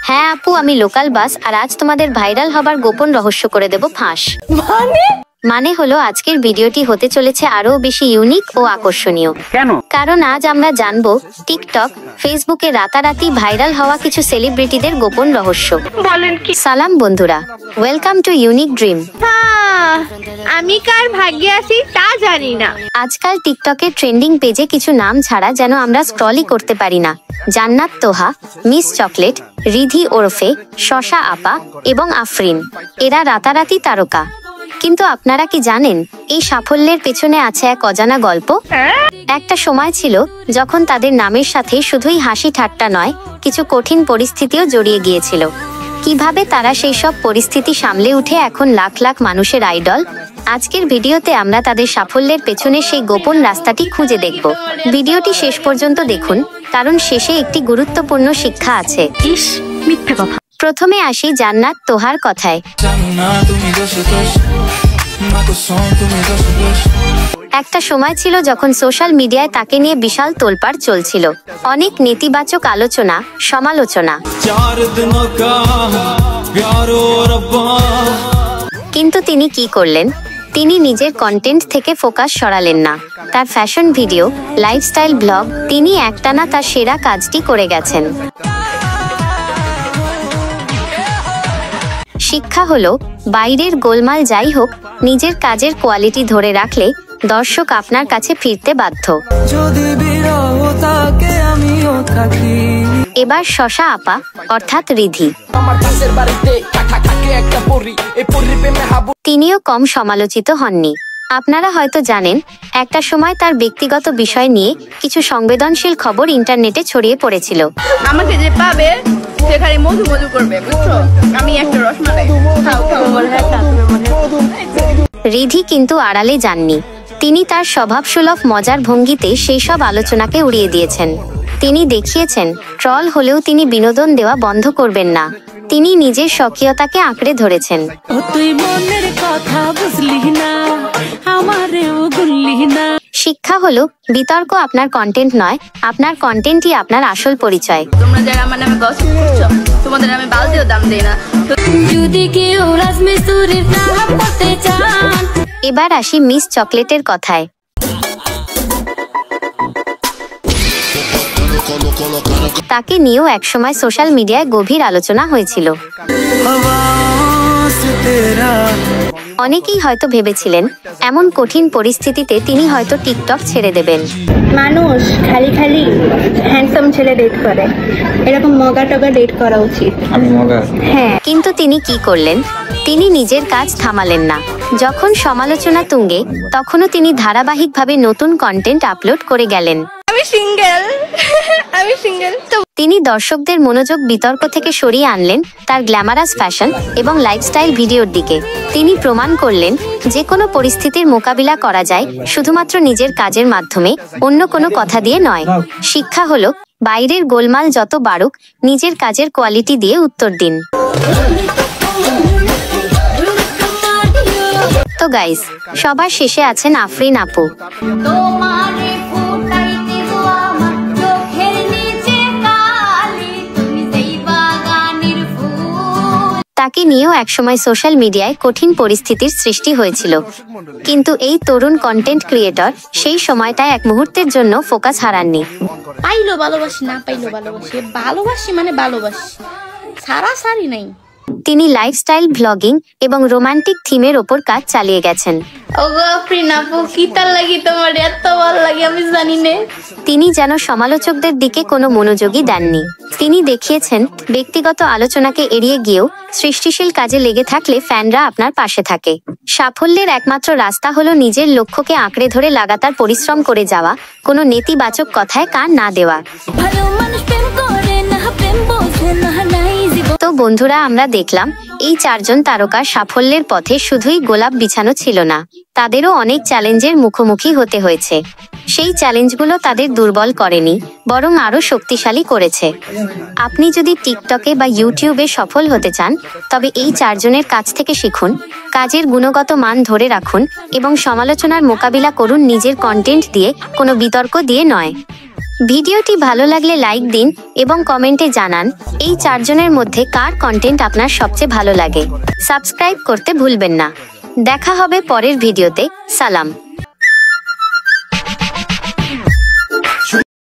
হ্যাঁ আপু, আমি লোকাল বাস, আর আজ তোমাদের ভাইরাল হবার গোপন রহস্য করে দেব ফাঁস। মানে হলো আজকের ভিডিওটি হতে চলেছে আরো বেশি ইউনিক ও আকর্ষণীয়। কেন? কারণ আজ আমরা জানবো টিকটক, ফেসবুকে রাতারাতি ভাইরাল হওয়া কিছু সেলিব্রিটিদের গোপন রহস্য। বলেন কি? সালাম বন্ধুরা, ওয়েলকাম টু ইউনিক ড্রিম। আমি কার ভাগ্যে আছি তা জানি না। আজকাল টিকটকের ট্রেন্ডিং পেজে কিছু নাম ছাড়া যেন আমরা স্ক্রলই করতে পারি না। জান্নাত তোহা, মিস চকলেট, রিধি ওরফে শশা আপা এবং আফরিন, এরা রাতারাতি তারকা। কিন্তু আপনারা কি জানেন এই সাফল্যের পেছনে আছে এক অজানা গল্প? একটা সময় ছিল যখন তাদের নামের সাথে শুধুই হাসি ঠাট্টা নয়, কিছু কঠিন পরিস্থিতিও জড়িয়ে গিয়েছিল। কিভাবে তারা সেই সব পরিস্থিতি সামলে উঠে এখন লাখ লাখ মানুষের আইডল? আজকের ভিডিওতে আমরা তাদের সাফল্যের পেছনে সেই গোপন রাস্তাটি খুঁজে দেখব। ভিডিওটি শেষ পর্যন্ত দেখুন, কারণ শেষে একটি গুরুত্বপূর্ণ শিক্ষা আছে। মিথ্যা কথা। প্রথমে আসি জান্নাত তোহার কথায়। একটা সময় ছিল যখন সোশ্যাল মিডিয়ায় তাকে নিয়ে বিশাল তোলপাড় চলছিল। অনেক নেতিবাচক আলোচনা, সমালোচনা। কিন্তু তিনি কি করলেন? তিনি নিজের কন্টেন্ট থেকে ফোকাস সরালেন না। তার ফ্যাশন ভিডিও, লাইফস্টাইল ব্লগ, তিনি একটানা তার সেরা কাজটি করে গেছেন। শিক্ষা হলো, বাইরের গোলমাল যাই হোক, নিজের কাজের কোয়ালিটি ধরে রাখলে দর্শক আপনার কাছে ফিরতে বাধ্য। এবার শশা আপা অর্থাৎ রিধি, তিনিও কম সমালোচিত হননি। আপনারা হয়তো জানেন, একটা সময় তার ব্যক্তিগত বিষয় নিয়ে কিছু সংবেদনশীল খবর ইন্টারনেটে ছড়িয়ে পড়েছিল। আমাকে যে পাবে সেখানে মধু মধু করবে, বুঝছো? আমি একটা রসমালাই রিধি কিন্তু আড়ালে যাননি। তিনি তার স্বভাবসুলভ মজার ভঙ্গিতে সেই সব আলোচনাকে উড়িয়ে দিয়েছেন। তিনি দেখিয়েছেন, ট্রল হলেও তিনি বিনোদন দেওয়া বন্ধ করবেন না। তিনি নিজের স্বকীয়তাকে আঁকড়ে ধরেছেন। শিক্ষা হলো, বিতর্ক আপনার কন্টেন্ট নয়, আপনার কন্টেন্টই আপনার আসল পরিচয়। তোমরা যারা আমার নামে গসিপ করছো, তোমাদের আমি বালতিও দাম দেই না। যদি কেউ রাজমিস্ত্রির নাম করতে চান। এবার আসি মিস চকলেটের কথায়। তাকে নিয়েও একসময় সোশ্যাল মিডিয়ায় গভীর আলোচনা হয়েছিল। অনেকেই হয়তো ভেবেছিলেন এমন কঠিন পরিস্থিতিতে তিনি হয়তো টিকটক ছেড়ে দেবেন। মানুষ খালি খালি হ্যান্ডসাম ছেলে ডেট করে, এরকম মগা টগা ডেট করা উচিত। আমি মগা? হ্যাঁ। কিন্তু তিনি কি করলেন? তিনি নিজের কাজ থামালেন না। যখন সমালোচনা তুঙ্গে, তখনও তিনি ধারাবাহিকভাবে নতুন কন্টেন্ট আপলোড করে গেলেন। আমি সিঙ্গেল। তিনি দর্শকদের মনোযোগ বিতর্ক থেকে সরিয়ে আনলেন তার গ্ল্যামারাস ফ্যাশন এবং লাইফস্টাইল ভিডিওর দিকে। তিনি প্রমাণ করলেন যে কোনো পরিস্থিতির মোকাবিলা করা যায় শুধুমাত্র নিজের কাজের মাধ্যমে, অন্য কোনো কথা দিয়ে নয়। শিক্ষা হলো, বাইরের গোলমাল যত বাড়ুক, নিজের কাজের কোয়ালিটি দিয়ে উত্তর দিন। তো গাইস, সবার শেষে আছেন আফরিন আপু। তাকে নিয়েও একসময় সোশ্যাল মিডিয়ায় কঠিন পরিস্থিতির সৃষ্টি হয়েছিল। কিন্তু এই তরুণ কন্টেন্ট ক্রিয়েটর সেই সময়টায় এক মুহূর্তের জন্য ফোকাস হারাননি। পাইলো ভালোবাসি, না পাইলো ভালোবাসি, ভালোবাসি মানে ভালোবাসি, সারাসারি নাই। তিনি লাইফস্টাইল ব্লগিং এবং রোমান্টিক থিমের ওপর কাজ চালিয়ে গেছেন। তিনি যেন সমালোচকদের দিকে কোনো মনোযোগই দেননি। তিনি দেখিয়েছেন, ব্যক্তিগত আলোচনাকে এড়িয়ে গিয়েও সৃষ্টিশীল কাজে লেগে থাকলে ফ্যানরা আপনার পাশে থাকে। সাফল্যের একমাত্র রাস্তা হলো নিজের লক্ষ্যকে আঁকড়ে ধরে লাগাতার পরিশ্রম করে যাওয়া, কোনো নেতিবাচক কথায় কান না দেওয়া। তো বন্ধুরা, আমরা দেখলাম এই চারজন তারকার সাফল্যের পথে শুধুই গোলাপ বিছানো ছিল না, তাদেরও অনেক চ্যালেঞ্জের মুখোমুখি হতে হয়েছে। সেই চ্যালেঞ্জগুলো তাদের দুর্বল করেনি, বরং আরও শক্তিশালী করেছে। আপনি যদি টিকটকে বা ইউটিউবে সফল হতে চান, তবে এই 4 জনের কাছ থেকে শিখুন, কাজের গুণগত মান ধরে রাখুন এবং সমালোচনার মোকাবিলা করুন নিজের কন্টেন্ট দিয়ে, কোনো বিতর্ক দিয়ে নয়। ভিডিওটি ভালো লাগলে লাইক দিন এবং কমেন্টে জানান এই 4 জনের মধ্যে কার কন্টেন্ট আপনার সবচেয়ে ভালো লাগে। সাবস্ক্রাইব করতে ভুলবেন না। দেখা হবে পরের ভিডিওতে। সালাম।